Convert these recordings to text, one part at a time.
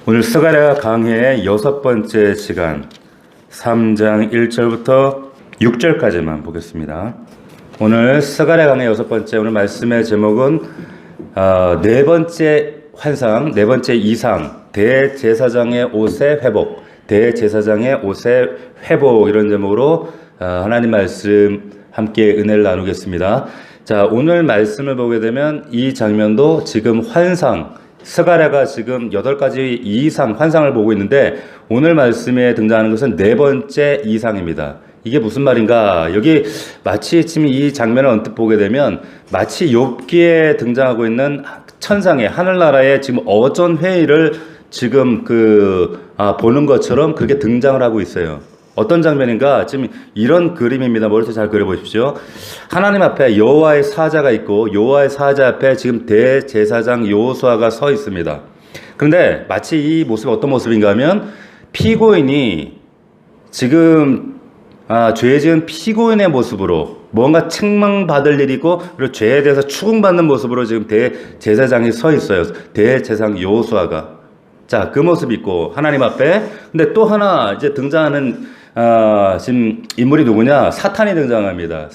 오늘 스가랴 강해의 6번째 시간 3장 1절부터 6절까지만 보겠습니다. 오늘 스가랴 강해 6번째 오늘 말씀의 제목은 네 번째 환상, 네 번째 이상, 대제사장의 옷의 회복, 대제사장의 옷의 회복 이런 제목으로 하나님 말씀 함께 은혜를 나누겠습니다. 자, 오늘 말씀을 보게 되면 이 장면도 지금 환상, 스가랴가 지금 8가지 이상 환상을 보고 있는데 오늘 말씀에 등장하는 것은 네 번째 이상입니다. 이게 무슨 말인가? 여기 마치 지금 이 장면을 언뜻 보게 되면 마치 욥기에 등장하고 있는 천상의 하늘나라의 지금 어전 회의를 지금 보는 것처럼 그렇게 등장을 하고 있어요. 어떤 장면인가? 지금 이런 그림입니다. 머릿속에 잘 그려보십시오. 하나님 앞에 여호와의 사자가 있고 여호와의 사자 앞에 지금 대제사장 여호수아가 서 있습니다. 그런데 마치 이 모습이 어떤 모습인가 하면 피고인이 지금 죄 지은 피고인의 모습으로 뭔가 책망받을 일이 있고 그리고 죄에 대해서 추궁받는 모습으로 지금 대제사장이 서 있어요. 대제사장 여호수아가. 자, 그 모습이 있고 하나님 앞에. 근데 또 하나 이제 등장하는 지금 인물이 누구냐? 사탄이 등장합니다.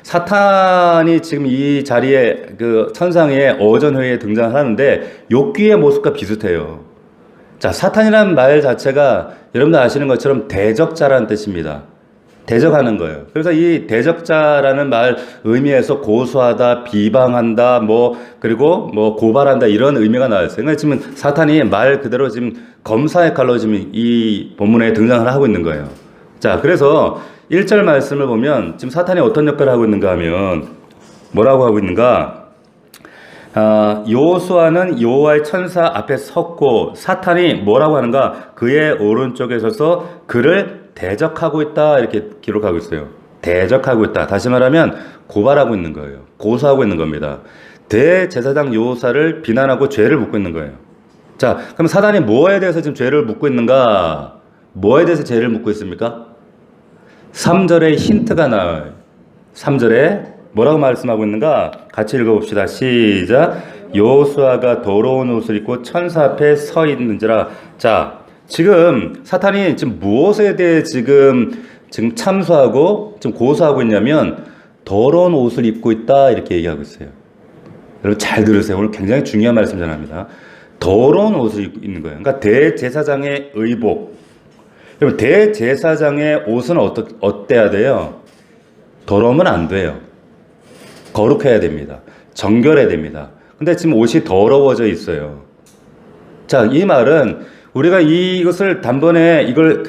사탄이 지금 이 자리에 그 천상의 어전회의에 등장하는데 욥기의 모습과 비슷해요. 자, 사탄이라는 말 자체가 여러분들 아시는 것처럼 대적자라는 뜻입니다. 대적하는 거예요. 그래서 이 대적자라는 말 의미에서 고소하다, 비방한다, 그리고 고발한다 이런 의미가 나왔어요. 그러니까 지금 사탄이 말 그대로 지금 검사의 칼로 지금 이 본문에 등장을 하고 있는 거예요. 자, 그래서 1절 말씀을 보면 지금 사탄이 어떤 역할을 하고 있는가 하면 뭐라고 하고 있는가? 여호수아는 여호와의 천사 앞에 섰고 사탄이 뭐라고 하는가? 그의 오른쪽에 서서 그를 대적하고 있다 이렇게 기록하고 있어요. 대적하고 있다. 다시 말하면 고발하고 있는 거예요. 고소하고 있는 겁니다. 대제사장 여호수아를 비난하고 죄를 묻고 있는 거예요. 자, 그럼 사단이 뭐에 대해서 지금 죄를 묻고 있는가? 뭐에 대해서 죄를 묻고 있습니까? 3절에 힌트가 나와요. 3절에 뭐라고 말씀하고 있는가? 같이 읽어봅시다. 시작. 여호수아가 더러운 옷을 입고 천사 앞에 서 있는지라. 자, 지금 사탄이 지금 무엇에 대해 지금 참소하고 지금 고소하고 있냐면 더러운 옷을 입고 있다 이렇게 얘기하고 있어요. 여러분 잘 들으세요. 오늘 굉장히 중요한 말씀 전합니다. 더러운 옷을 입고 있는 거예요. 그러니까 대제사장의 의복. 여러분 대제사장의 옷은 어때야 돼요? 더러우면 안 돼요. 거룩해야 됩니다. 정결해야 됩니다. 근데 지금 옷이 더러워져 있어요. 자, 이 말은 우리가 이것을 단번에 이걸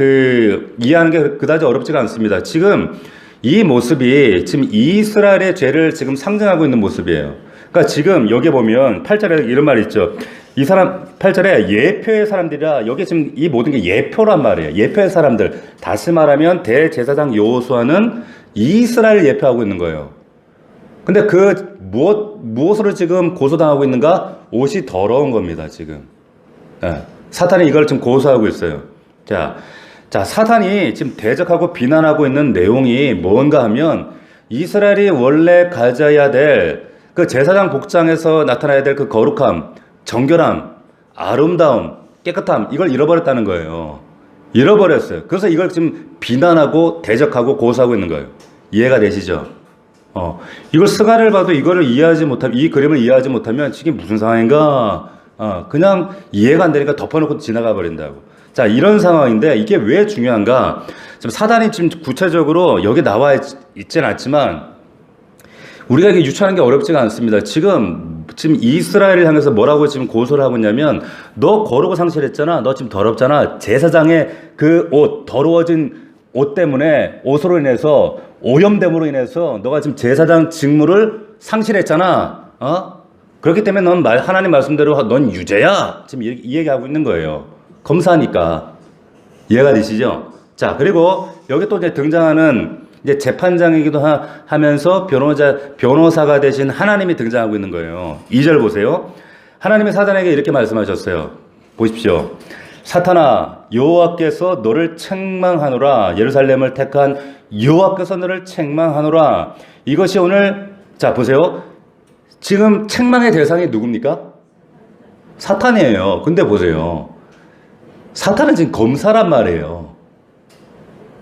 이해하는 게 그다지 어렵지가 않습니다. 지금 이 모습이 지금 이스라엘의 죄를 지금 상징하고 있는 모습이에요. 그러니까 지금 여기 보면 8절에 이런 말이 있죠. 이 사람 8절에 예표의 사람들이라 여기 지금 이 모든 게 예표란 말이에요. 예표의 사람들. 다시 말하면 대제사장 여호수아는 이스라엘을 예표하고 있는 거예요. 근데 무엇으로 지금 고소당하고 있는가? 옷이 더러운 겁니다, 지금. 예. 사탄이 이걸 지금 고소하고 있어요. 자, 사탄이 지금 대적하고 비난하고 있는 내용이 뭔가 하면 이스라엘이 원래 가져야 될 그 제사장 복장에서 나타나야 될 그 거룩함, 정결함, 아름다움, 깨끗함 이걸 잃어버렸다는 거예요. 잃어버렸어요. 그래서 이걸 지금 비난하고 대적하고 고소하고 있는 거예요. 이해가 되시죠? 이걸 스가랴를 봐도 이거를 이해하지 못하면 이 그림을 이해하지 못하면 지금 무슨 상황인가? 그냥 이해가 안 되니까 덮어놓고 지나가 버린다고. 자, 이런 상황인데 이게 왜 중요한가? 지금 사단이 지금 구체적으로 여기 나와 있지는 않지만 우리가 이게 유추하는 게 어렵지가 않습니다. 지금 이스라엘을 향해서 뭐라고 지금 고소를 하고 있냐면 너 거룩을 상실했잖아. 너 지금 더럽잖아. 제사장의 그 옷, 더러워진 옷 때문에 옷으로 인해서 오염됨으로 인해서 너가 지금 제사장 직무를 상실했잖아. 그렇기 때문에 넌 하나님 말씀대로 넌 유죄야. 지금 이 얘기하고 있는 거예요. 검사니까. 이해가 되시죠? 자, 그리고 여기 또 이제 등장하는 이제 재판장이기도 하면서 변호사가 되신 하나님이 등장하고 있는 거예요. 2절 보세요. 하나님이 사단에게 이렇게 말씀하셨어요. 보십시오. 사탄아, 여호와께서 너를 책망하노라. 예루살렘을 택한 여호와께서 너를 책망하노라. 이것이 오늘, 자, 보세요. 지금 책망의 대상이 누굽니까? 사탄이에요. 근데 보세요. 사탄은 지금 검사란 말이에요.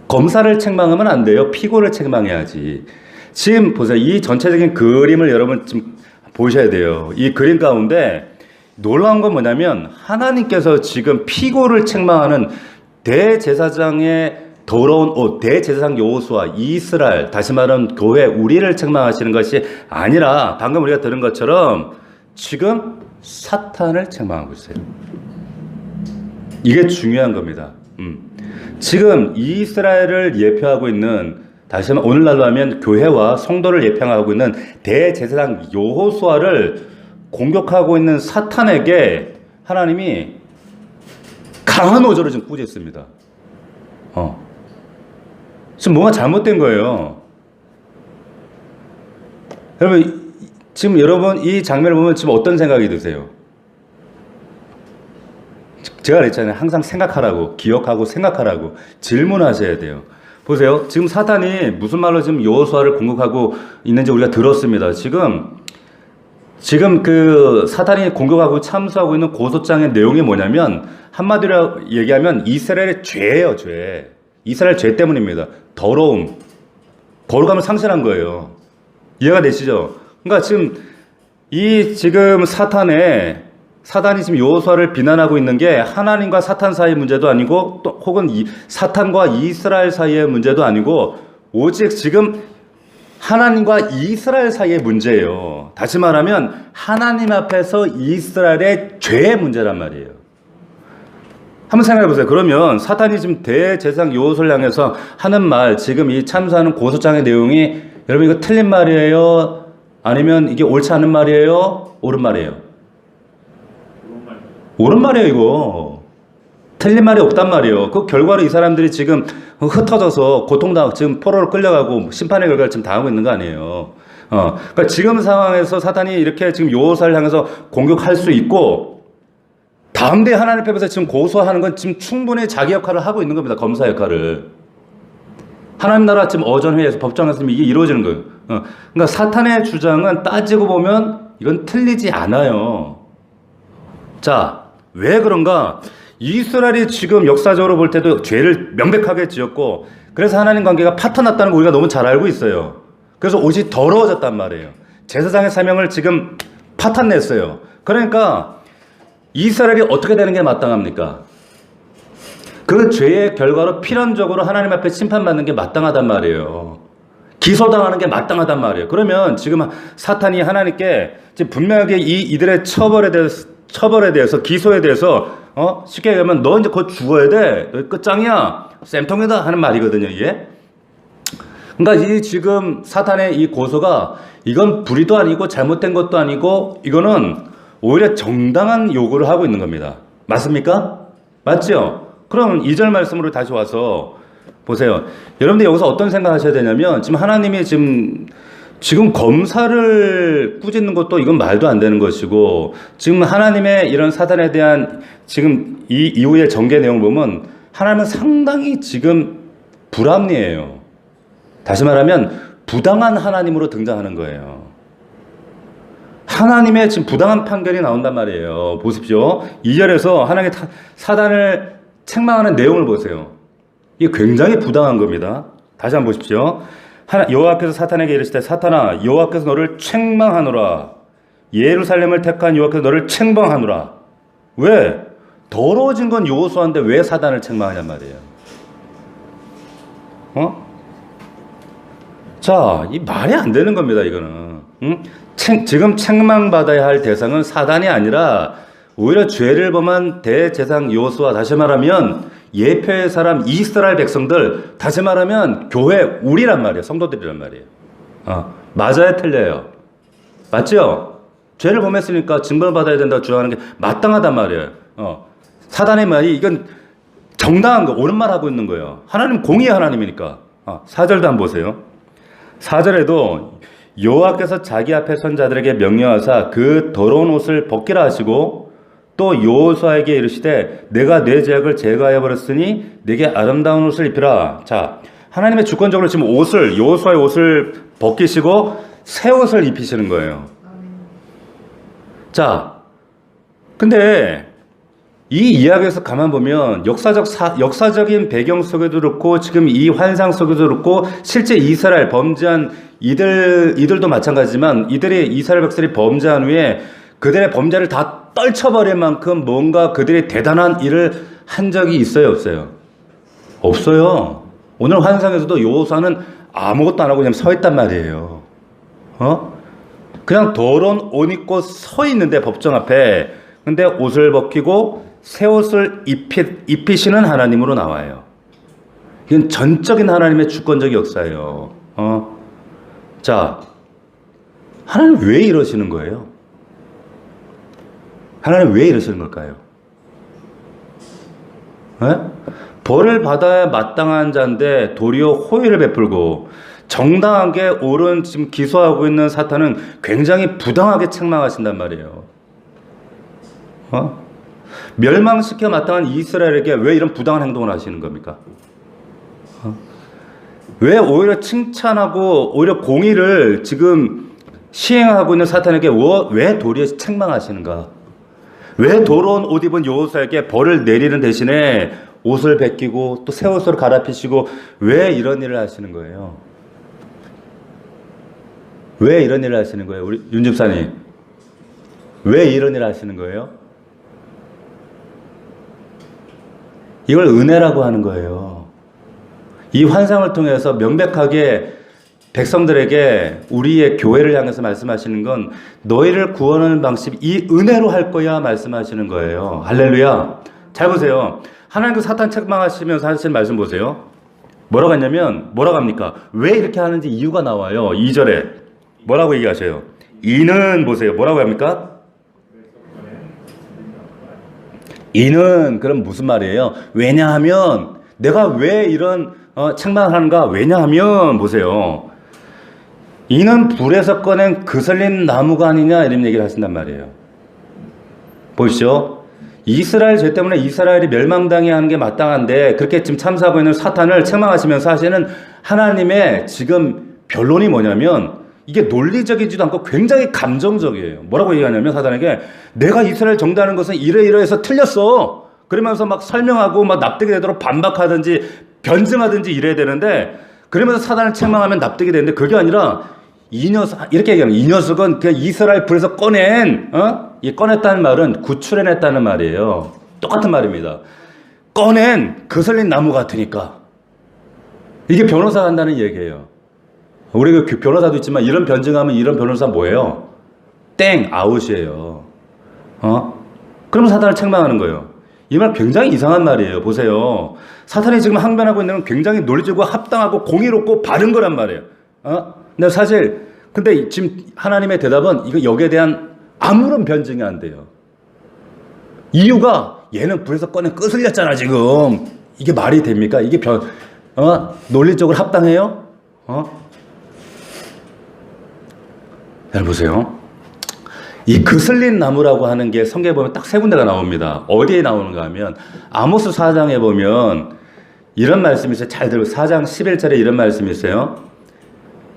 검사를 책망하면 안 돼요. 피고를 책망해야지. 지금 보세요. 이 전체적인 그림을 여러분 좀 보셔야 돼요. 이 그림 가운데 놀라운 건 뭐냐면 하나님께서 지금 피고를 책망하는 대제사장의 더러운 옷, 대제사장 여호수아, 이스라엘, 다시 말하면 교회, 우리를 책망하시는 것이 아니라 방금 우리가 들은 것처럼 지금 사탄을 책망하고 있어요. 이게 중요한 겁니다. 지금 이스라엘을 예표하고 있는, 다시 한번 오늘날로 하면 교회와 성도를 예표하고 있는 대제사장 여호수아를 공격하고 있는 사탄에게 하나님이 강한 어조를 지금 꾸짖습니다. 지금 뭔가 잘못된 거예요. 여러분, 지금 여러분 이 장면을 보면 지금 어떤 생각이 드세요? 제가 그랬잖아요. 항상 생각하라고, 기억하고 생각하라고 질문하셔야 돼요. 보세요. 지금 사탄이 무슨 말로 지금 여호수아를 공격하고 있는지 우리가 들었습니다. 지금 그 사탄이 공격하고 참수하고 있는 고소장의 내용이 뭐냐면 한마디로 얘기하면 이스라엘의 죄예요, 죄. 이스라엘 죄 때문입니다. 더러움, 거룩함을 상실한 거예요. 이해가 되시죠? 그러니까 지금 사탄이 지금 여호수아를 비난하고 있는 게 하나님과 사탄 사이의 문제도 아니고 또 혹은 사탄과 이스라엘 사이의 문제도 아니고 오직 지금 하나님과 이스라엘 사이의 문제예요. 다시 말하면 하나님 앞에서 이스라엘의 죄의 문제란 말이에요. 한번 생각해 보세요. 그러면 사탄이 지금 대제사장 여호수아를 향해서 하는 말, 지금 이 참수하는 고소장의 내용이 여러분 이거 틀린 말이에요? 아니면 이게 옳지 않은 말이에요? 옳은 말이에요? 옳은 말이에요, 이거. 틀린 말이 없단 말이에요. 그 결과로 이 사람들이 지금 흩어져서 지금 포로로 끌려가고 심판의 결과를 지금 당하고 있는 거 아니에요. 그러니까 지금 상황에서 사탄이 이렇게 지금 여호수아를 향해서 공격할 수 있고, 다음 대 하나님 앞에서 지금 고소하는 건 지금 충분히 자기 역할을 하고 있는 겁니다. 검사 역할을. 하나님 나라 지금 어전회의에서 법정에서 이게 이루어지는 거예요. 그러니까 사탄의 주장은 따지고 보면 이건 틀리지 않아요. 자, 왜 그런가? 이스라엘이 지금 역사적으로 볼 때도 죄를 명백하게 지었고, 그래서 하나님 관계가 파탄났다는 거 우리가 너무 잘 알고 있어요. 그래서 옷이 더러워졌단 말이에요. 제사장의 사명을 지금 파탄냈어요. 그러니까 이스라엘이 어떻게 되는 게 마땅합니까? 그 죄의 결과로 필연적으로 하나님 앞에 심판받는 게 마땅하단 말이에요. 기소당하는 게 마땅하단 말이에요. 그러면 지금 사탄이 하나님께 지금 분명하게 이들의 처벌에 대해서 기소에 대해서 쉽게 얘기하면 너 이제 곧 죽어야 돼. 너 끝장이야. 쌤통이다 하는 말이거든요, 이게. 그러니까 이 지금 사탄의 이 고소가 이건 불의도 아니고 잘못된 것도 아니고 이거는 오히려 정당한 요구를 하고 있는 겁니다. 맞습니까? 맞죠? 그럼 2절 말씀으로 다시 와서 보세요. 여러분들 여기서 어떤 생각 하셔야 되냐면 지금 하나님이 지금 검사를 꾸짖는 것도 이건 말도 안 되는 것이고, 지금 하나님의 이런 사단에 대한 지금 이 이후의 전개 내용을 보면 하나님은 상당히 지금 불합리해요. 다시 말하면 부당한 하나님으로 등장하는 거예요. 하나님의 지금 부당한 판결이 나온단 말이에요. 보십시오. 2절에서 하나님의 사단을 책망하는 내용을 보세요. 이게 굉장히 부당한 겁니다. 다시 한번 보십시오. 여호와께서 사탄에게 이르시되 사탄아 여호와께서 너를 책망하노라. 예루살렘을 택한 여호와께서 너를 책망하노라. 왜? 더러워진 건 여호수아인데 왜 사단을 책망하냔 말이에요. 자, 이 말이 안 되는 겁니다, 이거는. 지금 책망받아야 할 대상은 사단이 아니라 오히려 죄를 범한 대제사장 여호수아, 다시 말하면 예표의 사람 이스라엘 백성들, 다시 말하면 교회 우리란 말이에요. 성도들이란 말이에요. 맞아야 틀려요. 맞죠? 죄를 범했으니까 징벌 받아야 된다고 주장하는 게 마땅하단 말이에요. 사단의 말이 이건 정당한 거, 옳은 말 하고 있는 거예요. 하나님 공의의 하나님이니까. 4절도 한번 보세요. 4절에도 여호와께서 자기 앞에 선 자들에게 명령하사 그 더러운 옷을 벗기라 하시고 또 여호수아에게 이르시되 내가 내 죄악을 제거하여 버렸으니 내게 아름다운 옷을 입히라. 자, 하나님의 주권적으로 지금 여호수아의 옷을 벗기시고 새 옷을 입히시는 거예요. 자, 근데 이 이야기에서 가만 보면 역사적인 배경 속에도 그렇고 지금 이 환상 속에도 그렇고 실제 이스라엘 범죄한 이들도 마찬가지지만 이들이 이스라엘 백성이 범죄한 후에 그들의 범죄를 다 떨쳐버릴 만큼 뭔가 그들이 대단한 일을 한 적이 있어요, 없어요? 없어요. 오늘 환상에서도 여호수아는 아무것도 안 하고 그냥 서 있단 말이에요. 그냥 더러운 옷 입고 서 있는데 법정 앞에 근데 옷을 벗기고 새 옷을 입히시는 하나님으로 나와요. 이건 전적인 하나님의 주권적 역사예요. 자, 하나님 왜 이러시는 거예요? 하나님 왜 이러시는 걸까요? 벌을 받아야 마땅한 자인데 도리어 호의를 베풀고 정당하게 옳은 지금 기소하고 있는 사탄은 굉장히 부당하게 책망하신단 말이에요. 멸망시켜 마땅한 이스라엘에게 왜 이런 부당한 행동을 하시는 겁니까? 왜 오히려 칭찬하고 오히려 공의를 지금 시행하고 있는 사탄에게 왜 도리어 책망하시는가? 왜 더러운 옷 입은 여호수아에게 벌을 내리는 대신에 옷을 벗기고 또 새 옷으로 갈아피시고 왜 이런 일을 하시는 거예요? 왜 이런 일을 하시는 거예요? 우리 윤 집사님. 왜 이런 일을 하시는 거예요? 이걸 은혜라고 하는 거예요. 이 환상을 통해서 명백하게 백성들에게 우리의 교회를 향해서 말씀하시는 건 너희를 구원하는 방식이 이 은혜로 할 거야 말씀하시는 거예요. 할렐루야. 잘 보세요. 하나님께서 사탄 책망하시면서 하시는 말씀 보세요. 뭐라고 했냐면 뭐라고 합니까? 왜 이렇게 하는지 이유가 나와요. 2절에 뭐라고 얘기하셔요? 이는 보세요. 뭐라고 합니까? 이는 그럼 무슨 말이에요? 왜냐하면 내가 왜 이런 책망을 하는가? 왜냐하면 보세요. 이는 불에서 꺼낸 그슬린 나무가 아니냐 이런 얘기를 하신단 말이에요. 보시죠. 이스라엘 죄 때문에 이스라엘이 멸망당해야 하는 게 마땅한데 그렇게 지금 참사하고 있는 사탄을 책망하시면서 하시는 하나님의 지금 변론이 뭐냐면 이게 논리적이지도 않고 굉장히 감정적이에요. 뭐라고 얘기하냐면 사탄에게 내가 이스라엘 정죄하는 것은 이러이러해서 틀렸어. 그러면서 막 설명하고 막 납득이 되도록 반박하든지 변증하든지 이래야 되는데 그러면서 사탄을 책망하면 납득이 되는데 그게 아니라 이 녀석 이렇게 얘기하면 이 녀석은 그냥 이스라엘 불에서 이 꺼냈다는 말은 구출해냈다는 말이에요. 똑같은 말입니다. 꺼낸 그슬린 나무 같으니까 이게 변호사가 한다는 얘기예요. 우리 그 변호사도 있지만 이런 변증하면 이런 변호사 뭐예요? 땡 아웃이에요. 그러면 사탄을 책망하는 거예요. 이 말 굉장히 이상한 말이에요. 보세요. 사탄이 지금 항변하고 있는 건 굉장히 논리적이고 합당하고 공의롭고 바른 거란 말이에요. 근데 사실 근데 지금 하나님의 대답은 이거 여기에 대한 아무런 변증이 안 돼요. 이유가 얘는 불에서 꺼내 끄슬렸잖아 지금. 이게 말이 됩니까? 이게 논리적으로 합당해요? 잘 보세요. 이 그슬린 나무라고 하는 게 성경에 보면 딱 세 군데가 나옵니다. 어디에 나오는가 하면 아모스 4장에 보면 이런 말씀이 있어요. 잘 들고 4장 11절에 이런 말씀이 있어요.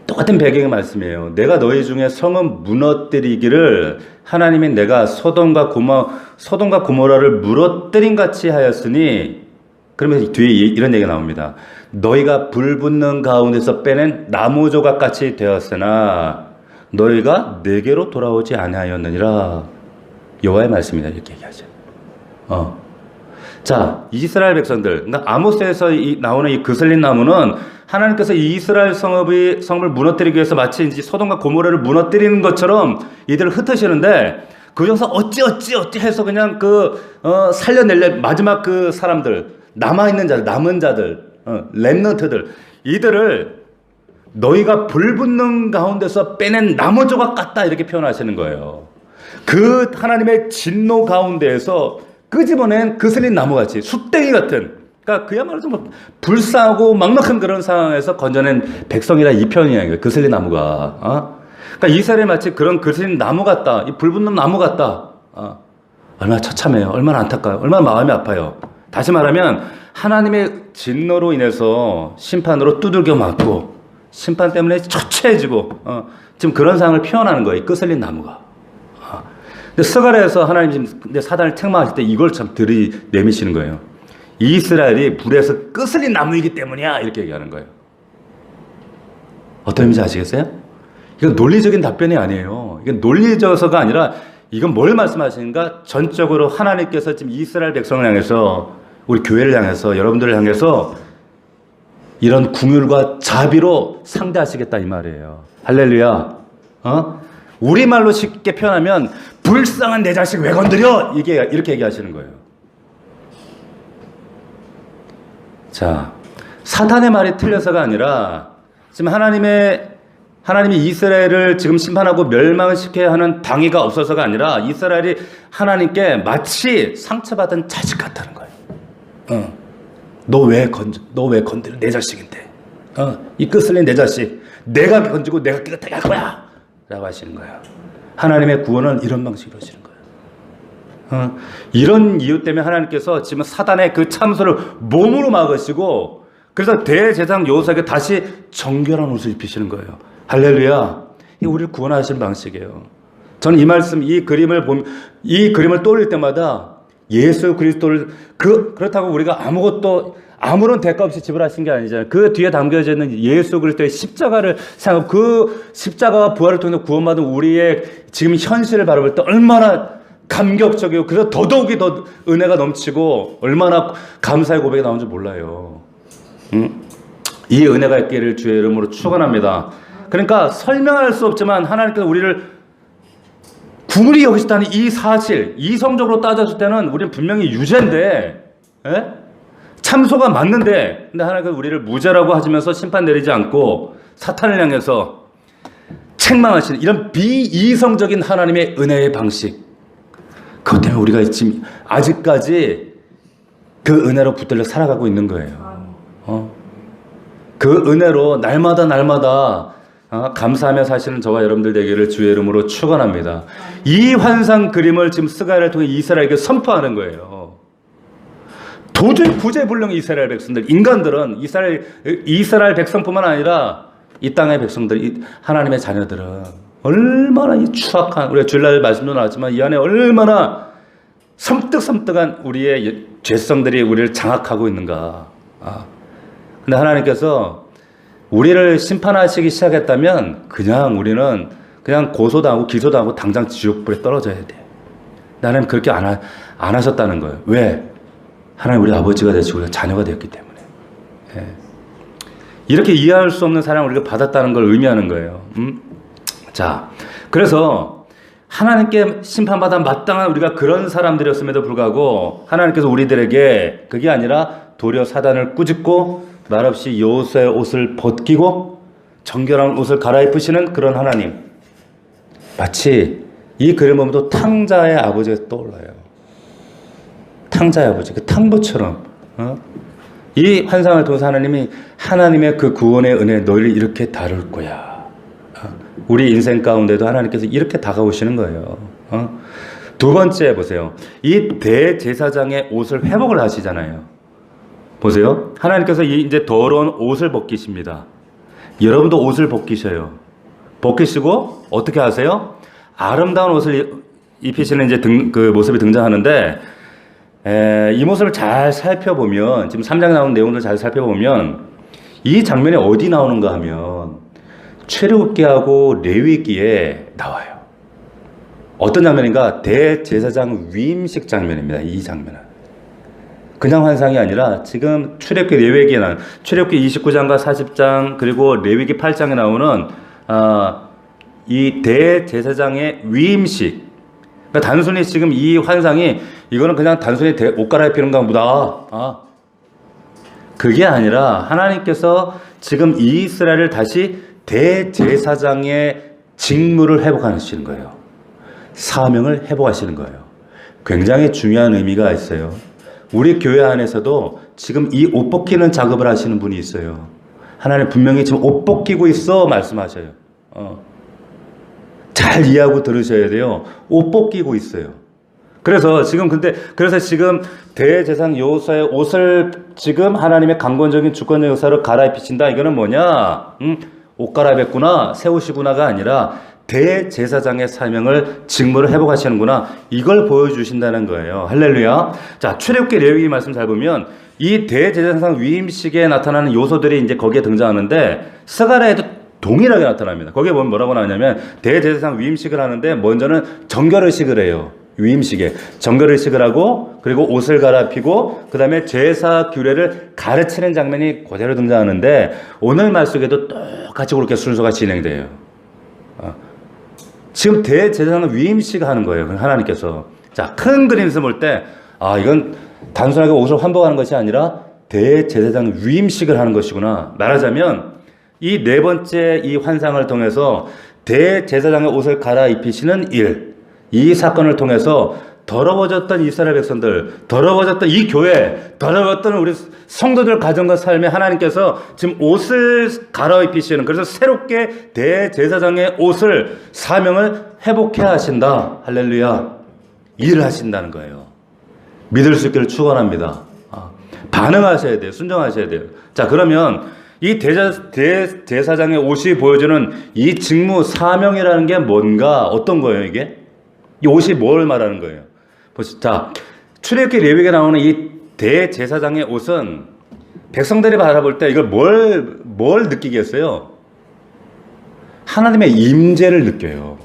똑같은 배경의 말씀이에요. 내가 너희 중에 성은 무너뜨리기를 하나님이 내가 소돔과 고모라를 무너뜨린 같이 하였으니 그러면서 뒤에 이런 얘기가 나옵니다. 너희가 불 붙는 가운데서 빼낸 나무 조각 같이 되었으나 너희가 내게로 돌아오지 아니하였느니라. 여호와의 말씀이다 이렇게 얘기하죠. 자, 이스라엘 백성들, 그러니까 아모스에서 나오는 이 그슬린 나무는 하나님께서 이 이스라엘 성을 무너뜨리기 위해서 마치 이제 소돔과 고모라를 무너뜨리는 것처럼 이들을 흩으시는데 그 중에서 어찌 해서 그냥 살려낼래 마지막 그 사람들, 남은 자들, 렘넌트들 이들을 너희가 불 붙는 가운데서 빼낸 나무 조각 같다 이렇게 표현하시는 거예요. 그 하나님의 진노 가운데에서 끄집어낸 그슬린 나무같이 숫대기 같은 그러니까 그야말로 좀 불쌍하고 막막한 그런 상황에서 건져낸 백성이라 이 표현이에요. 그슬린 나무가. 그러니까 이스라엘이 마치 그런 그슬린 나무 같다. 이 불 붙는 나무 같다. 얼마나 처참해요. 얼마나 안타까워요. 얼마나 마음이 아파요. 다시 말하면 하나님의 진노로 인해서 심판으로 두들겨 맞고 심판 때문에 처체해지고 지금 그런 상황을 표현하는 거예요. 끄슬린 나무가. 근데 스가랴에서 하나님 지금 근데 사단을 책망하실 때 이걸 참 들이내미시는 거예요. 이스라엘이 불에서 끄스린 나무이기 때문이야 이렇게 얘기하는 거예요. 어떤 의미인지 아시겠어요? 이건 논리적인 답변이 아니에요. 이건 논리적어서가 아니라 이건 뭘 말씀하시는가? 전적으로 하나님께서 지금 이스라엘 백성을 향해서 우리 교회를 향해서 여러분들을 향해서 이런 궁율과 자비로 상대하시겠다 이 말이에요. 할렐루야. 우리말로 쉽게 표현하면 불쌍한 내 자식 왜 건드려? 이렇게 얘기하시는 거예요. 자, 사탄의 말이 틀려서가 아니라 지금 하나님이 이스라엘을 지금 심판하고 멸망을 시켜야 하는 당위가 없어서가 아니라 이스라엘이 하나님께 마치 상처받은 자식 같다는 거예요. 너 왜 건드려? 내 자식인데. 이 끄슬린 내 자식. 내가 건지고 내가 깨끗하게 할 거야. 라고 하시는 거예요. 하나님의 구원은 이런 방식으로 하시는 거예요. 이런 이유 때문에 하나님께서 지금 사단의 그 참소를 몸으로 막으시고 그래서 대제사장 여호수아에게 다시 정결한 옷을 입히시는 거예요. 할렐루야. 이게 우리를 구원하시는 방식이에요. 저는 이 말씀, 이 그림을 떠올릴 때마다 예수 그리스도를 그렇다고 우리가 아무런 대가 없이 지불하신 게 아니잖아요. 그 뒤에 담겨져 있는 예수 그리스도의 십자가를 생각하고 그 십자가와 부활을 통해 구원받은 우리의 지금 현실을 바라볼 때 얼마나 감격적이고 그래서 더더욱이 더 은혜가 넘치고 얼마나 감사의 고백이 나오는지 몰라요. 이 은혜가 있기를 주의 이름으로 축원합니다. 그러니까 설명할 수 없지만 하나님께서 우리를 궁울이 여기시다는 이 사실, 이성적으로 따졌을 때는 우리는 분명히 유죄인데, 참소가 맞는데, 근데 하나님께서 우리를 무죄라고 하시면서 심판 내리지 않고 사탄을 향해서 책망하시는 이런 비이성적인 하나님의 은혜의 방식. 그것 때문에 우리가 지금 아직까지 그 은혜로 붙들려 살아가고 있는 거예요. 그 은혜로 날마다 감사하며 사시는 저와 여러분들 되기를 주의 이름으로 축원합니다. 이 환상 그림을 지금 스가랴를 통해 이스라엘에게 선포하는 거예요. 도저히 구제불능 이스라엘 백성들, 인간들은 이스라엘 백성뿐만 아니라 이 땅의 백성들, 하나님의 자녀들은 얼마나 이 추악한, 우리가 주일날 말씀도 나왔지만 이 안에 얼마나 섬뜩섬뜩한 우리의 죄성들이 우리를 장악하고 있는가. 근데 하나님께서 우리를 심판하시기 시작했다면 우리는 그냥 고소도 하고 기소도 하고 당장 지옥불에 떨어져야 돼. 나는 그렇게 안 하셨다는 거예요. 왜? 하나님 우리 아버지가 되시고 우리가 자녀가 되었기 때문에. 이렇게 이해할 수 없는 사랑을 우리가 받았다는 걸 의미하는 거예요. 자, 그래서 하나님께 심판받아 마땅한 우리가 그런 사람들이었음에도 불구하고 하나님께서 우리들에게 그게 아니라 도리어 사단을 꾸짖고 말없이 여호수아의 옷을 벗기고 정결한 옷을 갈아입으시는 그런 하나님. 마치 이 그림 보면 탕자의 아버지가 떠올라요. 탕자의 아버지, 그 탕보처럼. 이 환상을 통해서 하나님의 그 구원의 은혜 너희를 이렇게 다룰 거야. 우리 인생 가운데도 하나님께서 이렇게 다가오시는 거예요. 두 번째 보세요. 이 대제사장의 옷을 회복을 하시잖아요. 보세요. 하나님께서 이제 더러운 옷을 벗기십니다. 여러분도 옷을 벗기셔요. 벗기시고 어떻게 하세요? 아름다운 옷을 입히시는 이제 그 모습이 등장하는데 이 모습을 잘 살펴보면 지금 3장 나오는 내용들 잘 살펴보면 이 장면이 어디 나오는가 하면 출애굽기하고 레위기에 나와요. 어떤 장면인가? 대제사장 위임식 장면입니다. 이 장면은. 그냥 환상이 아니라 지금 출애굽기 레위기에 나오는 출애굽기 29장과 40장 그리고 레위기 8장에 나오는 이 대제사장의 위임식. 그러니까 단순히 지금 이 환상이 이거는 그냥 단순히 옷 갈아입히는 것보다 그게 아니라 하나님께서 지금 이스라엘을 다시 대제사장의 직무를 회복하시는 거예요. 사명을 회복하시는 거예요. 굉장히 중요한 의미가 있어요. 우리 교회 안에서도 지금 이 옷 벗기는 작업을 하시는 분이 있어요. 하나님 분명히 지금 옷 벗기고 있어 말씀하셔요. 잘 이해하고 들으셔야 돼요. 옷 벗기고 있어요. 그래서 지금 대제사장 여호수아의 옷을 지금 하나님의 강권적인 주권적 역사로 갈아입히신다. 이거는 뭐냐? 옷 갈아입혔구나, 새 옷이구나가 아니라 대제사장의 사명을 직무를 회복하시는구나. 이걸 보여주신다는 거예요. 할렐루야. 자, 출애굽기 레위기 말씀 잘 보면 이 대제사장 위임식에 나타나는 요소들이 이제 거기에 등장하는데 스가랴에도 동일하게 나타납니다. 거기에 보면 뭐라고 나오냐면 대제사장 위임식을 하는데 먼저는 정결의식을 해요. 위임식에 정결의식을 하고 그리고 옷을 갈아입히고 그 다음에 제사 규례를 가르치는 장면이 그대로 등장하는데 오늘 말씀에도 똑같이 그렇게 순서가 진행돼요. 지금 대제사장 위임식 하는 거예요. 하나님께서. 자, 큰 그림에서 볼 때 이건 단순하게 옷을 환복하는 것이 아니라 대제사장 위임식을 하는 것이구나. 말하자면 이 네 번째 이 환상을 통해서 대제사장의 옷을 갈아입히시는 일, 이 사건을 통해서 더러워졌던 이스라엘 백성들, 더러워졌던 이 교회, 더러웠던 우리 성도들 가정과 삶에 하나님께서 지금 옷을 갈아입히시는, 그래서 새롭게 대제사장의 옷을, 사명을 회복해 하신다. 할렐루야. 일을 하신다는 거예요. 믿을 수 있기를 축원합니다. 반응하셔야 돼요. 순종하셔야 돼요. 자, 그러면 이 대제사장의 옷이 보여주는 이 직무, 사명이라는 게 뭔가, 어떤 거예요, 이게? 이 옷이 뭘 말하는 거예요? 자, 출애굽기 레위기에 나오는 이 대제사장의 옷은 백성들이 바라볼 때 이걸 뭘 느끼겠어요? 하나님의 임재를 느껴요.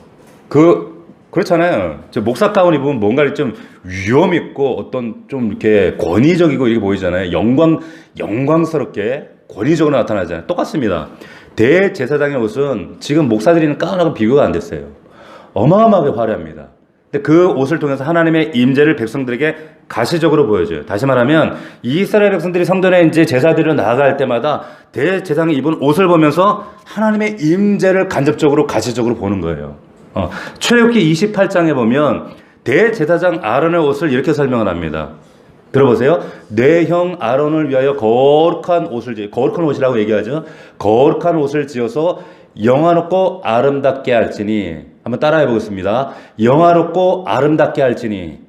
그렇잖아요. 저 목사 가운 입으면 뭔가 좀 위험 있고 어떤 좀 이렇게 권위적이고 이렇게 보이잖아요. 영광스럽게 권위적으로 나타나잖아요. 똑같습니다. 대제사장의 옷은 지금 목사들이 입는 가운하고 비교가 안 됐어요. 어마어마하게 화려합니다. 근데 그 옷을 통해서 하나님의 임재를 백성들에게 가시적으로 보여줘요. 다시 말하면 이스라엘 백성들이 성전에 이제 제사드리러 나아갈 때마다 대제사장이 입은 옷을 보면서 하나님의 임재를 간접적으로 가시적으로 보는 거예요. 출애굽기 28장에 보면 대제사장 아론의 옷을 이렇게 설명을 합니다. 들어보세요. 내 형 아론을 위하여 거룩한 옷이라고 얘기하죠. 거룩한 옷을 지어서 영화롭고 아름답게 할지니. 한번 따라해 보겠습니다. 영화롭고 아름답게 할지니.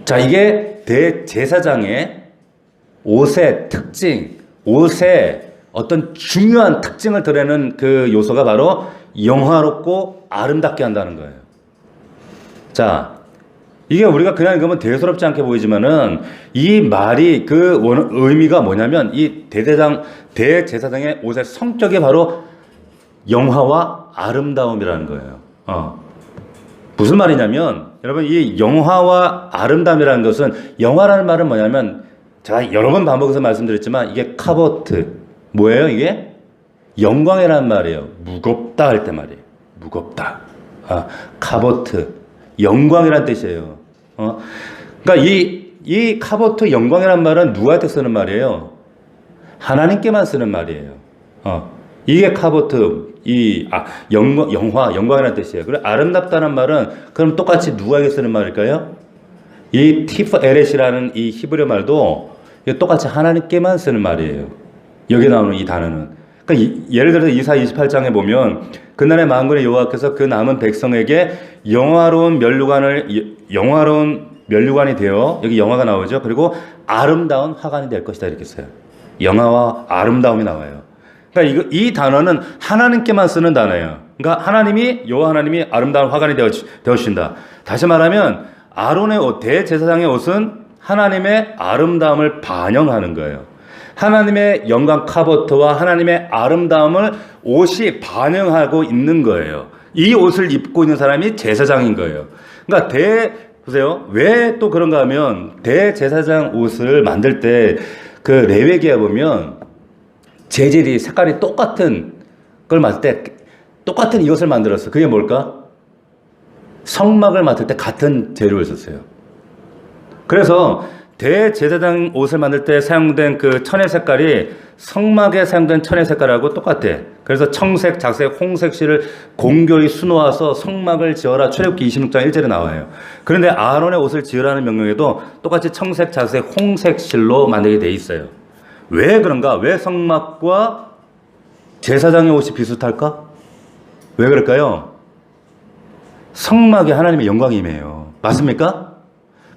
자, 이게 대제사장의 옷의 특징, 옷의 어떤 중요한 특징을 드러내는 그 요소가 바로 영화롭고 아름답게 한다는 거예요. 자, 이게 우리가 그냥 읽으면 대수롭지 않게 보이지만은 이 말이 그 의미가 뭐냐면 이 대제사장의 옷의 성격이 바로 영화와 아름다움이라는 거예요. 무슨 말이냐면 여러분, 이 영화와 아름다움이라는 것은, 영화라는 말은 뭐냐면 제가 여러 번 반복해서 말씀드렸지만 이게 카보트, 뭐예요 이게? 영광이라는 말이에요. 무겁다 할 때 말이에요. 무겁다. 카보트, 영광이라는 뜻이에요. 그러니까 이 카보트, 영광이라는 말은 누구한테 쓰는 말이에요? 하나님께만 쓰는 말이에요. 이게 카보트, 영광이라는 뜻이에요. 그리고 아름답다는 말은 그럼 똑같이 누구에게 쓰는 말일까요? 이 티프에렛이라는 이 히브리 말도 똑같이 하나님께만 쓰는 말이에요. 여기 나오는 이 단어는. 그러니까 예를 들어서 이사 28장에 보면 그날의 만군의 여호와께서 그 남은 백성에게 영화로운 면류관이 되어, 여기 영화가 나오죠. 그리고 아름다운 화관이 될 것이다 이렇게 써요. 영화와 아름다움이 나와요. 그러니까 이 단어는 하나님께만 쓰는 단어예요. 그러니까 여호와 하나님이 아름다운 화관이 되어 주신다. 다시 말하면 아론의 옷, 대제사장의 옷은 하나님의 아름다움을 반영하는 거예요. 하나님의 영광 카보트와 하나님의 아름다움을 옷이 반영하고 있는 거예요. 이 옷을 입고 있는 사람이 제사장인 거예요. 그러니까 보세요. 왜 또 그런가 하면 대제사장 옷을 만들 때 그 레위기에 보면 재질이, 색깔이 똑같은 걸 맡을 때 똑같은 이것을 만들었어. 그게 뭘까? 성막을 맡을 때 같은 재료를 썼어요. 그래서 대제사장 옷을 만들 때 사용된 그 천의 색깔이 성막에 사용된 천의 색깔하고 똑같아. 그래서 청색, 작색, 홍색 실을 공교히 수놓아서 성막을 지어라. 출애굽기 26장 1절에 나와요. 그런데 아론의 옷을 지으라는 명령에도 똑같이 청색, 작색, 홍색 실로 만들게 돼 있어요. 왜 그런가? 왜 성막과 제사장의 옷이 비슷할까? 왜 그럴까요? 성막이 하나님의 영광이 임해요. 맞습니까?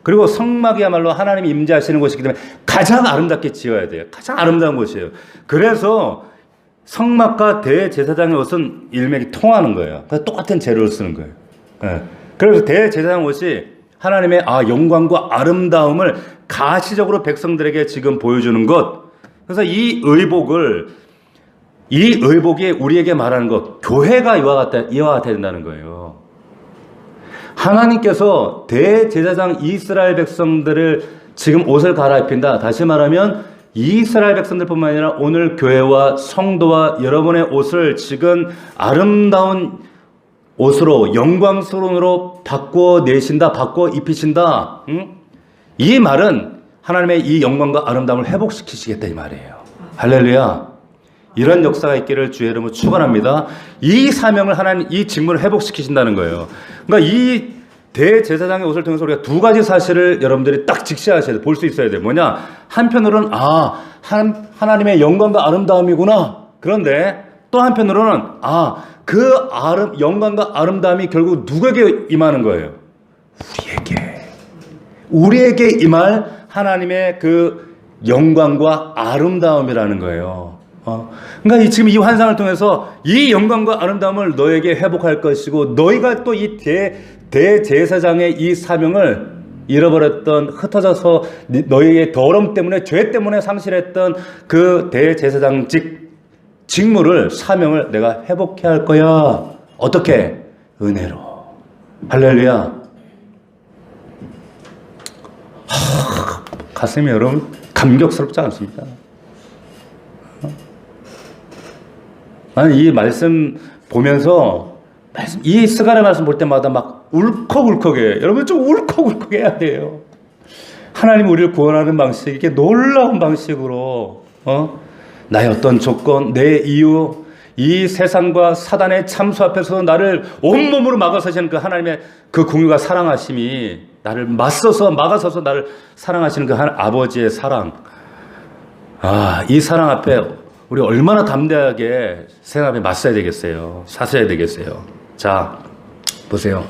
그리고 성막이야말로 하나님이 임재하시는 곳이기 때문에 가장 아름답게 지어야 돼요. 가장 아름다운 곳이에요. 그래서 성막과 대제사장의 옷은 일맥이 통하는 거예요. 그래서 똑같은 재료를 쓰는 거예요. 예. 그래서 대제사장 옷이 하나님의 영광과 아름다움을 가시적으로 백성들에게 지금 보여주는 것. 그래서 이 의복이 우리에게 말하는 것, 교회가 이와 같아야 된다는 거예요. 하나님께서 대제사장 이스라엘 백성들을 지금 옷을 갈아입힌다. 다시 말하면 이스라엘 백성들뿐만 아니라 오늘 교회와 성도와 여러분의 옷을 지금 아름다운 옷으로, 영광스러운 옷으로 바꿔 내신다, 바꿔 입히신다. 이 말은 하나님의 이 영광과 아름다움을 회복시키시겠다 이 말이에요. 할렐루야. 이런 역사가 있기를 주의 이름으로 축원합니다. 이 사명을 하나님, 이 직무를 회복시키신다는 거예요. 그러니까 이 대제사장의 옷을 통해서 우리가 두 가지 사실을 여러분들이 딱 직시하셔야 돼. 볼 수 있어야 돼. 뭐냐? 한편으로는 하나님의 영광과 아름다움이구나. 그런데 또 한편으로는 그 영광과 아름다움이 결국 누구에게 임하는 거예요? 우리에게 임할 하나님의 그 영광과 아름다움이라는 거예요. 그러니까 지금 이 환상을 통해서 이 영광과 아름다움을 너에게 회복할 것이고, 너희가 또 이 대제사장의 이 사명을 잃어버렸던, 흩어져서 너희의 더러움 때문에, 죄 때문에 상실했던 그 대제사장 직무를, 사명을 내가 회복해 할 거야. 어떻게? 은혜로. 할렐루야. 가슴이 여러분 감격스럽지 않습니까? 나는 이 말씀 보면서, 이 스가랴 말씀 볼 때마다 막 울컥울컥해. 여러분 좀 울컥울컥해야 돼요. 하나님 우리를 구원하는 방식, 이게 놀라운 방식으로 나의 어떤 조건, 내 이유, 이 세상과 사단의 참수 앞에서 나를 온몸으로 막아서시는 그 하나님의 그 긍휼과 사랑하심이 나를 막아서서 나를 사랑하시는 그 아버지의 사랑. 이 사랑 앞에 우리 얼마나 담대하게 세상 앞에 맞서야 되겠어요. 사서야 되겠어요. 자, 보세요.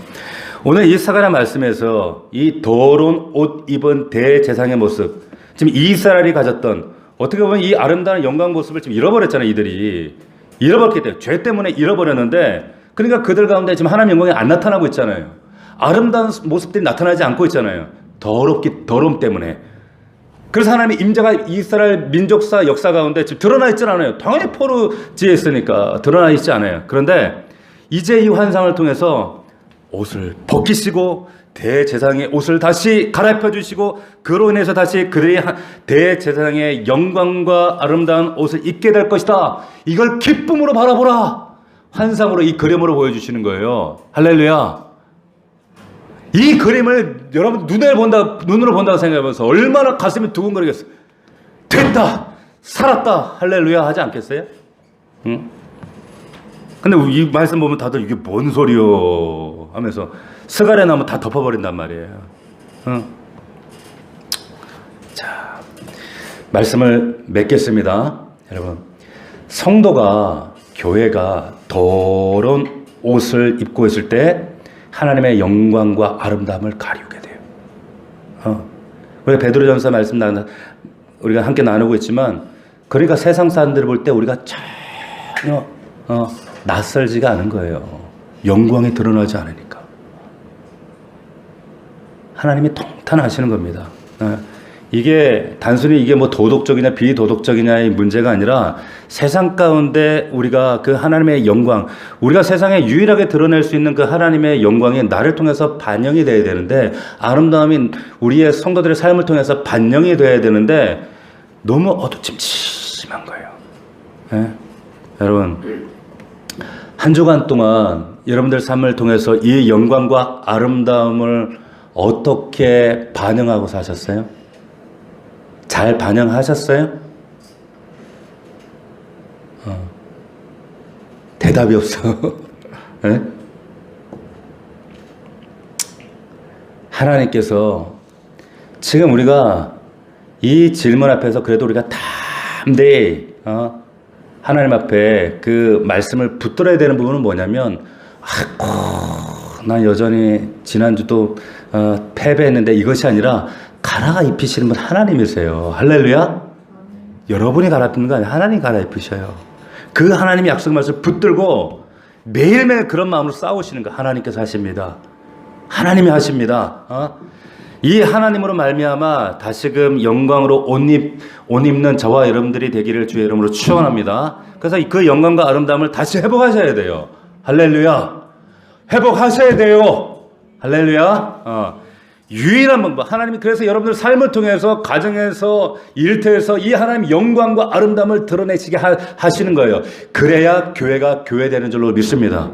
오늘 이 스가랴 말씀에서 이 더러운 옷 입은 대제사장의 모습, 지금 이스라엘이 가졌던, 어떻게 보면 이 아름다운 영광 모습을 지금 잃어버렸잖아요. 이들이 잃어버렸기 때문에, 죄 때문에 잃어버렸는데, 그러니까 그들 가운데 지금 하나님 영광이 안 나타나고 있잖아요. 아름다운 모습들이 나타나지 않고 있잖아요. 더러움 때문에. 그래서 하나님의 임재가 이스라엘 민족사 역사 가운데 지금 드러나 있지 않아요. 당연히 포로지에 있으니까 드러나 있지 않아요. 그런데 이제 이 환상을 통해서 옷을 벗기시고 대제사장의 옷을 다시 갈아입혀 주시고, 그로 인해서 다시 그들이 대제사장의 영광과 아름다운 옷을 입게 될 것이다. 이걸 기쁨으로 바라보라. 환상으로, 이 그림으로 보여주시는 거예요. 할렐루야. 이 그림을 여러분 눈으로 본다고 생각해보면서 얼마나 가슴이 두근거리겠어요. 됐다, 살았다, 할렐루야 하지 않겠어요? 응? 근데 이 말씀 보면 다들 이게 뭔 소리요 하면서 스가랴 나면 다 덮어버린단 말이에요. 응? 자, 말씀을 맺겠습니다. 여러분, 성도가, 교회가 더러운 옷을 입고 있을 때 하나님의 영광과 아름다움을 가리우게 돼요. 우리가 베드로전서 말씀 우리가 함께 나누고 있지만, 그러니까 세상 사람들을 볼 때 우리가 전혀 낯설지가 않은 거예요. 영광이 드러나지 않으니까. 하나님이 통탄하시는 겁니다. 이게 단순히 이게 뭐 도덕적이냐 비도덕적이냐의 문제가 아니라, 세상 가운데 우리가 그 하나님의 영광, 우리가 세상에 유일하게 드러낼 수 있는 그 하나님의 영광이 나를 통해서 반영이 돼야 되는데, 아름다움이 우리의 성도들의 삶을 통해서 반영이 돼야 되는데, 너무 어두침침한 거예요. 네? 여러분, 한 주간 동안 여러분들 삶을 통해서 이 영광과 아름다움을 어떻게 반영하고 사셨어요? 잘 반영하셨어요? 대답이 없어. 네? 하나님께서 지금 우리가 이 질문 앞에서 그래도 우리가 담대히 하나님 앞에 그 말씀을 붙들어야 되는 부분은 뭐냐면, 난 여전히 지난주도 패배했는데, 이것이 아니라 갈아입히시는 분 하나님이세요. 할렐루야. 여러분이 갈아입히는 거 아니라 하나님이 갈아입히셔요. 그 하나님의 약속 말씀을 붙들고 매일매일 그런 마음으로 싸우시는 거 하나님께서 하십니다. 하나님이 하십니다. 이 하나님으로 말미암아 다시금 영광으로 옷 입는 저와 여러분들이 되기를 주의 이름으로 축원합니다. 그래서 그 영광과 아름다움을 다시 회복하셔야 돼요. 할렐루야. 회복하셔야 돼요. 할렐루야. 유일한 방법. 하나님이 그래서 여러분들 삶을 통해서 가정에서 일터에서 이 하나님의 영광과 아름다움을 드러내시게 하시는 거예요. 그래야 교회가 교회되는 줄로 믿습니다.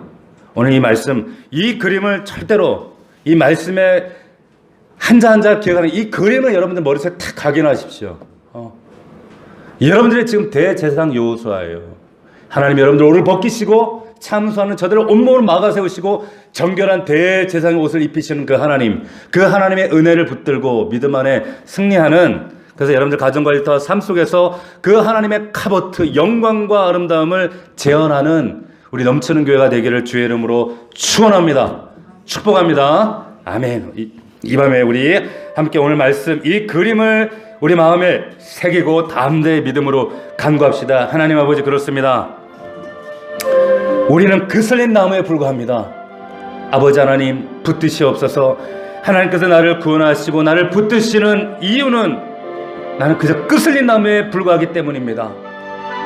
오늘 이 말씀, 이 그림을 절대로 이 말씀에 한자 한자 기억하는 이 그림을 여러분들 머릿속에 탁 각인하십시오. 여러분들의 지금 대제사장 여호수아예요. 하나님 여러분들 오늘 벗기시고 참수하는 저들을 온몸을 막아 세우시고 정결한 대제사장의 옷을 입히시는 그 하나님, 그 하나님의 은혜를 붙들고 믿음 안에 승리하는, 그래서 여러분들 가정과 일터 삶 속에서 그 하나님의 카보트 영광과 아름다움을 재현하는 우리 넘치는 교회가 되기를 주의 이름으로 축원합니다. 축복합니다. 아멘. 이 밤에 우리 함께 오늘 말씀 이 그림을 우리 마음에 새기고 담대의 믿음으로 간구합시다. 하나님 아버지, 그렇습니다. 우리는 그슬린 나무에 불과합니다. 아버지 하나님, 붙드시옵소서. 하나님께서 나를 구원하시고 나를 붙드시는 이유는 나는 그저 그슬린 나무에 불과하기 때문입니다.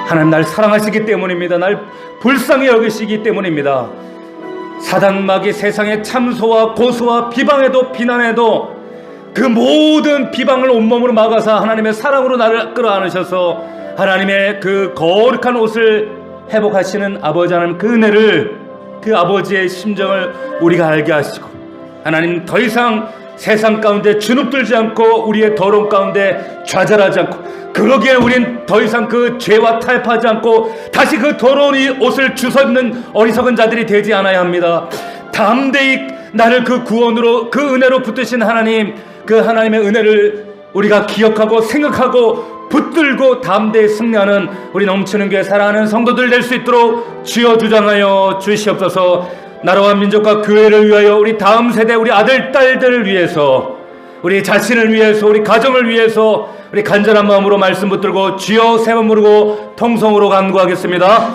하나님 날 사랑하시기 때문입니다. 날 불쌍히 여기시기 때문입니다. 사단마귀 세상의 참소와 고소와 비방에도 비난에도 그 모든 비방을 온몸으로 막아서 하나님의 사랑으로 나를 끌어안으셔서 하나님의 그 거룩한 옷을 회복하시는 아버지 하나님, 그 은혜를, 그 아버지의 심정을 우리가 알게 하시고 하나님 더 이상 세상 가운데 주눅들지 않고 우리의 더러움 가운데 좌절하지 않고, 그러기에 우린 더 이상 그 죄와 타협하지 않고 다시 그 더러운 이 옷을 주워입는 어리석은 자들이 되지 않아야 합니다. 담대히 나를 그 구원으로, 그 은혜로 붙드신 하나님, 그 하나님의 은혜를 우리가 기억하고 생각하고 붙들고 담대히 승리하는 우리 넘치는 교회 사랑하는 성도들 될 수 있도록 주여 주장하여 주시옵소서. 나라와 민족과 교회를 위하여 우리 다음 세대 우리 아들 딸들을 위해서, 우리 자신을 위해서, 우리 가정을 위해서 우리 간절한 마음으로 말씀 붙들고 주여 세 번 부르고 통성으로 간구하겠습니다.